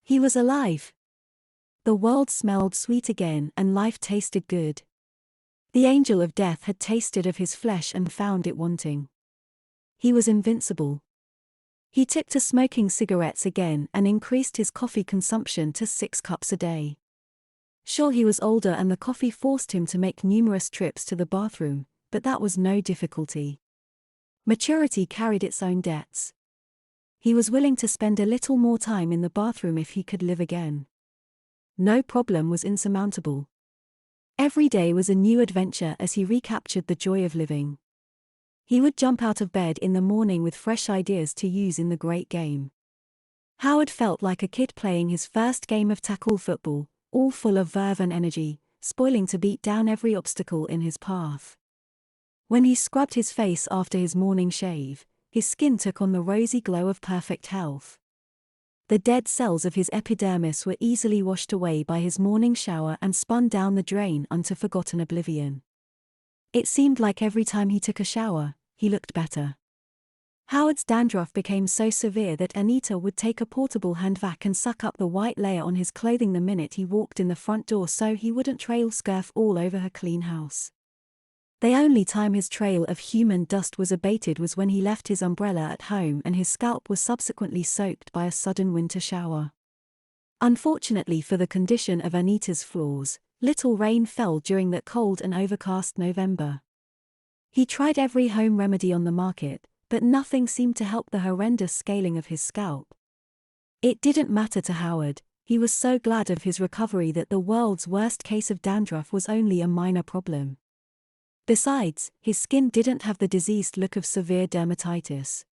He was alive. The world smelled sweet again and life tasted good. The angel of death had tasted of his flesh and found it wanting. He was invincible. He took to smoking cigarettes again and increased his coffee consumption to 6 cups a day. Sure, he was older and the coffee forced him to make numerous trips to the bathroom, but that was no difficulty. Maturity carried its own debts. He was willing to spend a little more time in the bathroom if he could live again. No problem was insurmountable. Every day was a new adventure as he recaptured the joy of living. He would jump out of bed in the morning with fresh ideas to use in the great game. Howard felt like a kid playing his first game of tackle football, all full of verve and energy, spoiling to beat down every obstacle in his path. When he scrubbed his face after his morning shave, his skin took on the rosy glow of perfect health. The dead cells of his epidermis were easily washed away by his morning shower and spun down the drain unto forgotten oblivion. It seemed like every time he took a shower, he looked better. Howard's dandruff became so severe that Anita would take a portable hand vac and suck up the white layer on his clothing the minute he walked in the front door so he wouldn't trail scurf all over her clean house. The only time his trail of human dust was abated was when he left his umbrella at home and his scalp was subsequently soaked by a sudden winter shower. Unfortunately for the condition of Anita's floors, little rain fell during that cold and overcast November. He tried every home remedy on the market, but nothing seemed to help the horrendous scaling of his scalp. It didn't matter to Howard, he was so glad of his recovery that the world's worst case of dandruff was only a minor problem. Besides, his skin didn't have the diseased look of severe dermatitis.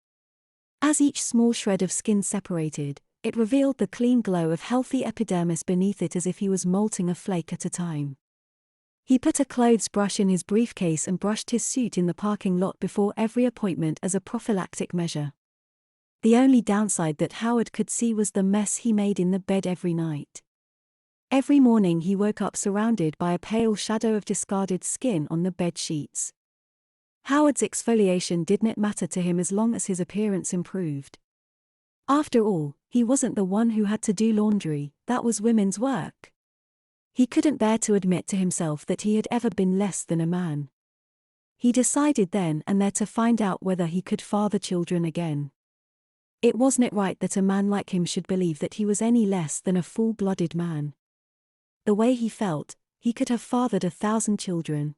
As each small shred of skin separated, it revealed the clean glow of healthy epidermis beneath it as if he was molting a flake at a time. He put a clothes brush in his briefcase and brushed his suit in the parking lot before every appointment as a prophylactic measure. The only downside that Howard could see was the mess he made in the bed every night. Every morning he woke up surrounded by a pale shadow of discarded skin on the bed sheets. Howard's exfoliation didn't matter to him as long as his appearance improved. After all, he wasn't the one who had to do laundry, that was women's work. He couldn't bear to admit to himself that he had ever been less than a man. He decided then and there to find out whether he could father children again. It wasn't right that a man like him should believe that he was any less than a full-blooded man. The way he felt, he could have fathered 1,000 children.